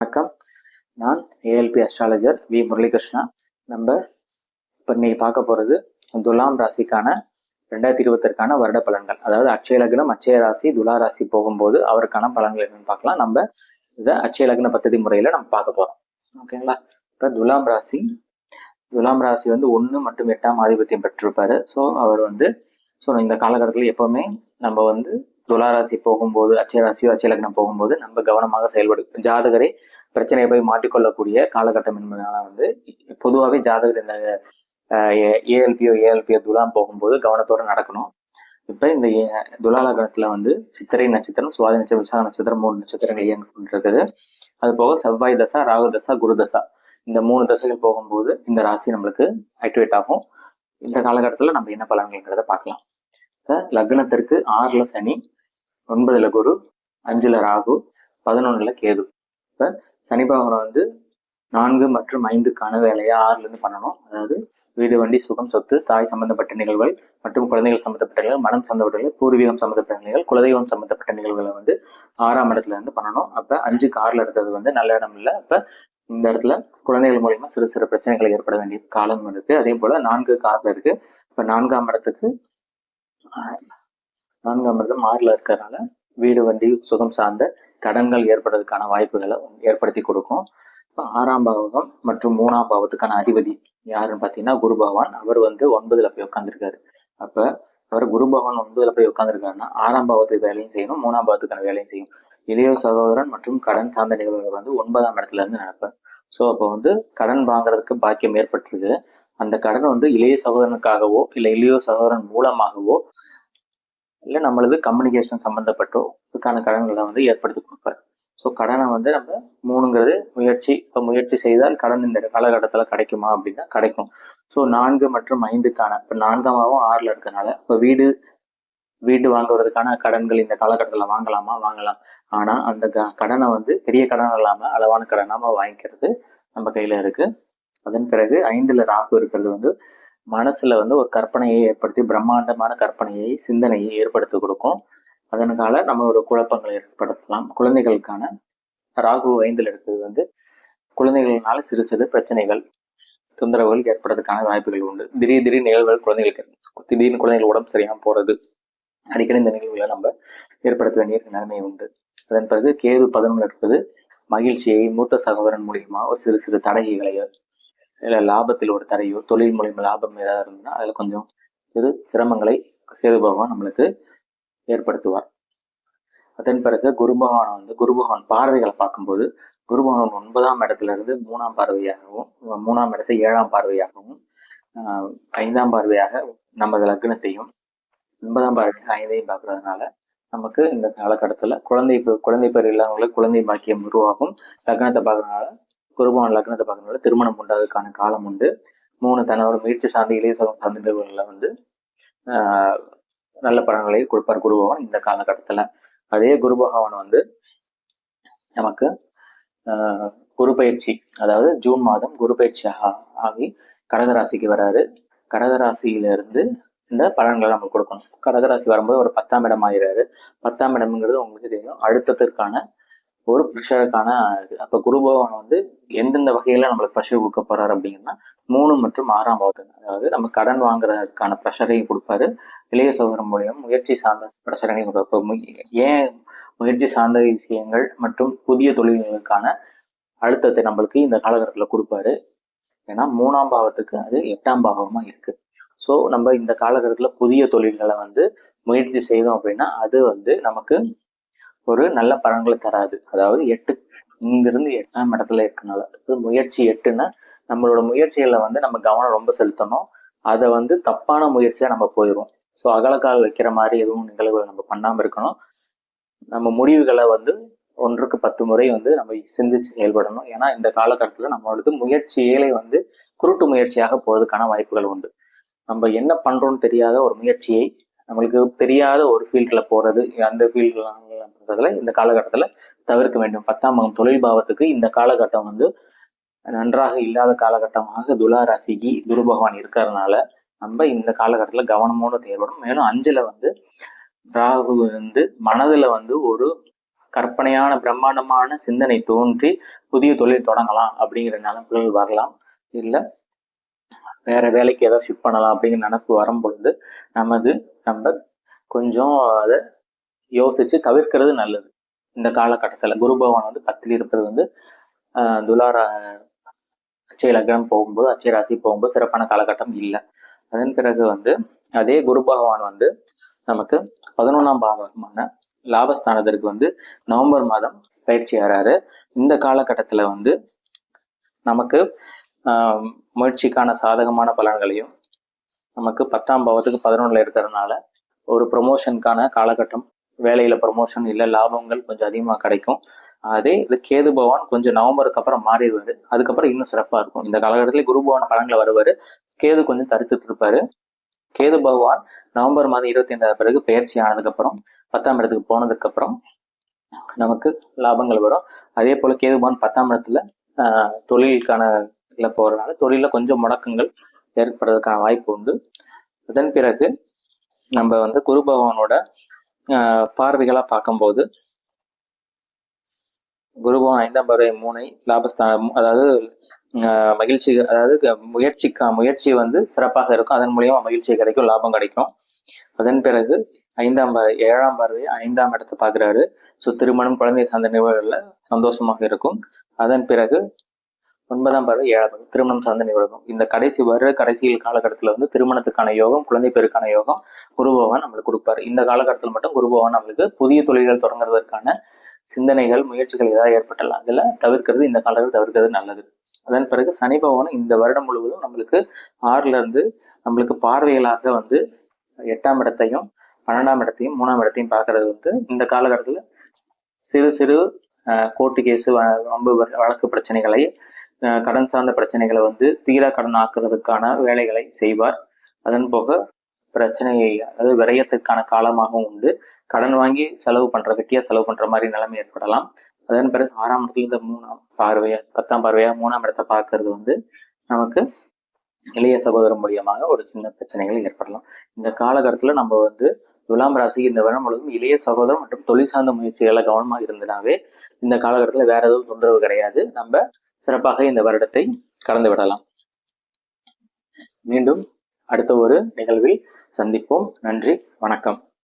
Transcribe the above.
வணக்கம். நான் ALP astrologer we Murali Krishna. நம்ம இப்போ இன்னைக்கு பார்க்க போகிறது துலாம் ராசிக்கான 2020 வருட பலன்கள். அதாவது அட்சய லக்னம், அட்சய ராசி, துலா ராசி போகும்போது அவருக்கான பலன்கள் என்னன்னு பார்க்கலாம். நம்ம இதை அட்சய லக்ன பദ്ധதி முறையில் நம்ம பார்க்க போகிறோம். ஓகேங்களா? இப்போ துலாம் ராசி 1 மற்றும் 8ஆம் ஆதிபத்தியம் பெற்றிருப்பாரு. ஸோ அவர் இந்த காலகட்டத்தில் எப்பவுமே நம்ம துளாராசி போகும்போது, அட்சய ராசியோ அட்சய லக்னம் போகும்போது நம்ம கவனமாக செயல்படும். ஜாதகரை பிரச்சனையை போய் மாட்டிக்கொள்ளக்கூடிய காலகட்டம் என்பதனால பொதுவாகவே ஜாதகர் இந்த ஏஎல்பியோ துலாம் போகும்போது கவனத்தோட நடக்கணும். இப்ப இந்த துலா லக்னத்துல சித்திரை நட்சத்திரம், சுவாதி நட்சத்திரம், விசாக நட்சத்திரம் 3 நட்சத்திரங்கள் இயங்க கொண்டிருக்குது. அது போக செவ்வாய் தசா, ராகு தசா, குரு தசா, இந்த 3 தசைகள் போகும்போது இந்த ராசி நம்மளுக்கு ஆக்டிவேட் ஆகும். இந்த காலகட்டத்துல நம்ம என்ன பலன்கள்ங்கிறத பார்க்கலாம். லக்னத்திற்கு 6ல சனி, 9ல குரு, 5ல ராகு, 11ல கேது. இப்ப சனி பகவான் 4 மற்றும் 5க்கான வேலையை 6ல இருந்து பண்ணணும். அதாவது வீடு, வண்டி, சுகம், சொத்து, தாய் சம்பந்தப்பட்ட நிகழ்வுகள் மற்றும் குழந்தைகள் சம்பந்தப்பட்ட நிகழ்வு, மனம் சம்பந்தப்பட்ட நிகழ்வு, பூர்வீகம் சம்பந்தப்பட்ட நிகழ்வுகள், குலதெய்வம் சம்பந்தப்பட்ட நிகழ்வுகளை 6ஆம் இடத்துல இருந்து பண்ணணும். அப்ப 5க்கு 6ல இருக்கிறது நல்ல இடம் இல்லை. அப்ப இந்த இடத்துல குழந்தைகள் மூலியமா சிறு சிறு பிரச்சனைகள் ஏற்பட வேண்டிய காலம் இருக்கு. அதே போல 4க்கு 6ல இருக்கு. இப்ப 4ஆம் இடத்துக்கு 4ஆம் இடம் 6ல இருக்கிறதுனால வீடு, வண்டி, சுகம் சார்ந்த கடன்கள் ஏற்படுறதுக்கான வாய்ப்புகளை ஏற்படுத்தி கொடுக்கும். 6ஆம் பாவகம் மற்றும் 3ஆம் பாவத்துக்கான அதிபதி யாருன்னு பாத்தீங்கன்னா குரு பகவான். அவர் 9ல போய் உட்காந்துருக்காரு. அப்ப அவர் குரு பகவான் 9ல போய் உட்காந்துருக்காருன்னா 6ஆம் பாவத்துக்கு வேலையும் செய்யணும், 3ஆம் பாவத்துக்கான வேலையும் செய்யும். இளைய சகோதரன் மற்றும் கடன் சார்ந்த நிகழ்வுகள் 9ஆம் இடத்துல இருந்து நடப்பேன். ஸோ அப்போ கடன் வாங்குறதுக்கு பாக்கியம் ஏற்பட்டிருக்கு. அந்த கடன் இளைய சகோதரனுக்காகவோ இல்லை இளைய சகோதரன் மூலமாகவோ இல்லை நம்மளது கம்யூனிகேஷன் சம்மந்தப்பட்டோ இதுக்கான கடன்களை ஏற்படுத்தி கொடுப்பார். ஸோ கடனை நம்ம 3ங்கிறது முயற்சி. இப்போ முயற்சி செய்தால் கடன் இந்த காலகட்டத்தில் கிடைக்குமா அப்படின்னா கிடைக்கும். ஸோ 4 மற்றும் 5க்கான இப்போ 4ஆம் பாவம் 6ல இருக்கனால இப்போ வீடு வாங்குவதற்கான கடன்கள் இந்த காலகட்டத்தில் வாங்கலாம். ஆனா அந்த கடனை பெரிய கடன் இல்லாம அளவான கடனாம வாங்கிக்கிறது நம்ம கையில இருக்கு. அதன் பிறகு 5ல ராகு இருக்கிறது மனசுல ஒரு கற்பனையை ஏற்படுத்தி, பிரம்மாண்டமான கற்பனையை, சிந்தனையை ஏற்படுத்தி கொடுக்கும். அதனால நம்மளோட குழப்பங்களை ஏற்படுத்தலாம். குழந்தைகளுக்கான ராகு 5ல இருக்கிறது குழந்தைகள்னால சிறு சிறு பிரச்சனைகள், தொந்தரவுகள் ஏற்படுறதுக்கான வாய்ப்புகள் உண்டு. திடீர் நிகழ்வுகள் குழந்தைகளுக்கு திடீர்னு குழந்தைகள் உடம்பு சரியாம போறது, அடிக்கடி இந்த நிகழ்வுகளை நம்ம ஏற்படுத்த வேண்டிய நிலைமை உண்டு. அதன் பிறகு கேது 11ல இருப்பது மகிழ்ச்சியை, மூத்த சகோதரன் மூலியமா ஒரு சிறு சிறு தடைகளையோ இல்லை லாபத்தில் ஒரு தடையோ, தொழில் மூலியமா லாபம் ஏதாவது இருந்ததுன்னா அதுல கொஞ்சம் சிறு சிரமங்களை கேது பகவான் நம்மளுக்கு ஏற்படுத்துவார். அதன் பிறகு குரு பகவான் பார்வைகளை பார்க்கும்போது குரு பகவான் 9ஆம் இடத்துல இருந்து 3ஆம் பார்வையாகவும், 3ஆம் இடத்தை 7ஆம் பார்வையாகவும், 5ஆம் பார்வையாக நமது லக்னத்தையும், 9ஆம் பார்வையாக 5ஐயும் பார்க்கறதுனால நமக்கு இந்த காலகட்டத்துல குழந்தை பேர் இல்லாதவங்களுக்கு குழந்தை பாக்கியம் உருவாகும். லக்னத்தை பார்க்கறதுனால குருபவன் லக்னத்தை பார்க்கறதுனால திருமணம் உண்டாதுக்கான காலம் உண்டு. 3 தன்னோட முயற்சி சார்ந்த இளைய சகம் சார்ந்த நிகழ்வுகளில் நல்ல பலன்களை கொடுப்பார் குருபவன் இந்த காலகட்டத்துல. அதே குரு பகவான் நமக்கு குரு பயிற்சி, அதாவது ஜூன் மாதம் குரு பயிற்சியாக ஆகி கடகராசிக்கு வராரு. கடகராசியிலிருந்து இந்த பலன்களை நம்ம கொடுக்கணும். கடகராசி வரும்போது ஒரு 10ஆம் இடம் ஆகிறாரு. 10ஆம் இடம்ங்கிறது உங்களுக்கு தெரியும், அழுத்தத்திற்கான ஒரு ப்ரெஷருக்கான இது. அப்ப குரு பகவான் எந்தெந்த வகையில நம்மளுக்கு ப்ரெஷர் கொடுக்க போறாரு அப்படிங்கன்னா 3 மற்றும் 6ஆம் பாவத்துக்கு, அதாவது நம்ம கடன் வாங்குறதுக்கான ப்ரெஷரையும் கொடுப்பாரு. இளைய சகோதரன் மூலியம் முயற்சி சார்ந்த ப்ரெஷரையும் கொடுப்பாரு. ஏன் முயற்சி சார்ந்த விஷயங்கள் மற்றும் புதிய தொழில்களுக்கான அழுத்தத்தை நம்மளுக்கு இந்த காலகட்டத்துல கொடுப்பாரு. ஏன்னா 3ஆம் பாவத்துக்கு அது 8ஆம் பாவமா இருக்கு. ஸோ நம்ம இந்த காலகட்டத்துல புதிய தொழில்களை முயற்சி செய்தோம் அப்படின்னா அது நமக்கு ஒரு நல்ல பலன்களை தராது. அதாவது 8 இங்கிருந்து 8ஆம் இடத்துல இருக்கனால முயற்சி 8ன்னா நம்மளோட முயற்சிகளை நம்ம கவனம் ரொம்ப செலுத்தணும். அதை தப்பான முயற்சியா நம்ம போயிடும். ஸோ அகலக்கால் வைக்கிற மாதிரி எதுவும் நிகழ்வுகள் நம்ம பண்ணாம இருக்கணும். நம்ம முடிவுகளை 1க்கு 10 முறை நம்ம சிந்திச்சு செயல்படணும். ஏன்னா இந்த காலகட்டத்துல நம்மளோட முயற்சிகளை குருட்டு முயற்சியாக போவதற்கான வாய்ப்புகள் உண்டு. நம்ம என்ன பண்றோம்னு தெரியாத ஒரு முயற்சியை நம்மளுக்கு தெரியாத ஒரு ஃபீல்ட்ல போறது, அந்த ஃபீல்ட்ல இந்த காலகட்டத்துல தவிர்க்க வேண்டும். 10ஆம் பாவம் தொழில் பாவத்துக்கு இந்த காலகட்டம் நன்றாக இல்லாத காலகட்டமாக துலா ராசிக்கு குரு பகவான் இருக்கிறதுனால நம்ம இந்த காலகட்டத்துல கவனமோடு செயல்படும். மேலும் 5ல ராகு மனதுல ஒரு கற்பனையான பிரம்மாண்டமான சிந்தனை தோன்றி புதிய தொழில் தொடங்கலாம் அப்படிங்கிற நினைப்புகள் வரலாம். இல்லை வேற வேலைக்கு ஏதாவது ஷிஃப்ட் பண்ணலாம் அப்படிங்கிற நினைப்பு வரும் பொழுது நம்ம கொஞ்சம் அதை யோசிச்சு தவிர்க்கிறது நல்லது. இந்த காலகட்டத்துல குரு பகவான் வந்து 10ல் இருப்பது வந்து துலாரா அச்சய லக்னம் போகும்போது, அச்சய ராசி போகும்போது சிறப்பான காலகட்டம் இல்லை. அதன் பிறகு வந்து அதே குரு பகவான் வந்து நமக்கு 11ஆம் பாவகமான லாபஸ்தானத்திற்கு வந்து நவம்பர் மாதம் பயிற்சி ஆறாரு. இந்த காலகட்டத்துல வந்து நமக்கு முயற்சிக்கான சாதகமான பலன்களையும், நமக்கு 10ஆம் பாவத்துக்கு 11ல இருக்கிறதுனால ஒரு ப்ரொமோஷனுக்கான காலகட்டம், வேலையில ப்ரொமோஷன் இல்லை லாபங்கள் கொஞ்சம் அதிகமாக கிடைக்கும். அதே இது கேது பகவான் கொஞ்சம் நவம்பருக்கு அப்புறம் மாறிடுவாரு. அதுக்கப்புறம் இன்னும் சிறப்பா இருக்கும். இந்த காலகட்டத்துல குரு பகவான் பலன்களை வருவாரு, கேது கொஞ்சம் தரித்துட்டு இருப்பாரு. கேது பகவான் நவம்பர் மாதம் 25 பிறகு பயிற்சி ஆனதுக்கு அப்புறம் 10ஆம் இடத்துக்கு போனதுக்கு அப்புறம் நமக்கு லாபங்கள் வரும். அதே போல கேது பகவான் 10ஆம் இடத்துல தொழிலுக்கான போறதுனால தொழில கொஞ்சம் முடக்கங்கள் ஏற்படுறதுக்கான வாய்ப்பு உண்டு. அதன் பிறகு நம்ம வந்து குரு பகவானோட பார்வைகளா பார்க்கும்போது குரு பகவான் 5ஆம் பார்வை 3 லாபஸ்தானம், அதாவது மகிழ்ச்சி, அதாவது முயற்சி வந்து சிறப்பாக இருக்கும். அதன் மூலியமா மகிழ்ச்சி கிடைக்கும், லாபம் கிடைக்கும். அதன் பிறகு 5ஆம் பார்வை 7ஆம் பார்வை 5ஆம் இடத்தை பார்க்கிறாரு. ஸோ திருமணம், குழந்தை சார்ந்த நிகழ்வுகள்ல சந்தோஷமாக இருக்கும். அதன் பிறகு 9ஆம் பார்வை 7ஆம் பார்வை திருமணம் சார்ந்த நிகழ்வும். இந்த கடைசியில் காலகட்டத்தில் வந்து திருமணத்துக்கான யோகம், குழந்தை பேருக்கான யோகம் குரு பகவான் நம்மளுக்கு கொடுப்பாரு. இந்த காலகட்டத்தில் மட்டும் குரு பகவான் நம்மளுக்கு புதிய தொழில்கள் தொடங்குறதற்கான சிந்தனைகள், முயற்சிகள் ஏதாவது ஏற்பட்டலாம், அதில் தவிர்க்கிறது, இந்த காலகட்டத்தில் தவிர்க்கிறது நல்லது. அதன் பிறகு சனி பகவான் இந்த வருடம் முழுவதும் நம்மளுக்கு 6ல இருந்து நம்மளுக்கு பார்வைகளாக வந்து 8ஆம் இடத்தையும் 12ஆம் இடத்தையும் 3ஆம் இடத்தையும் பார்க்கறது வந்து இந்த காலகட்டத்தில் சிறு சிறு கோர்ட்டு கேஸு, வம்பு வழக்கு பிரச்சனைகளை, கடன் சார்ந்த பிரச்சனைகளை வந்து தீரா கடன் ஆக்குறதுக்கான வேலைகளை செய்வார். அதன் போக பிரச்சனையை, அதாவது விரயத்துக்கான காலமாகவும் உண்டு. கடன் வாங்கி வெட்டியா செலவு பண்ற மாதிரி நிலைமை ஏற்படலாம். அதன் பிறகு 6ஆம் இடத்துல இந்த 3ஆம் பார்வையா 10ஆம் பார்வையா 3ஆம் இடத்தை பார்க்கறது வந்து நமக்கு இளைய சகோதரம் மூலியமாக ஒரு சின்ன பிரச்சனைகள் ஏற்படலாம். இந்த காலகட்டத்துல நம்ம வந்து துலாம் ராசி இந்த வருடம் முழுவதும் இளைய சகோதரம் மற்றும் தொழில் சார்ந்த முயற்சிகளை கவனமாக இருந்தனாவே இந்த காலகட்டத்துல வேற எதுவும் தொந்தரவு கிடையாது. நம்ம சிறப்பாக இந்த வருடத்தை கடந்து விடலாம். மீண்டும் அடுத்த ஒரு நிகழ்வில் சந்திப்போம். நன்றி, வணக்கம்.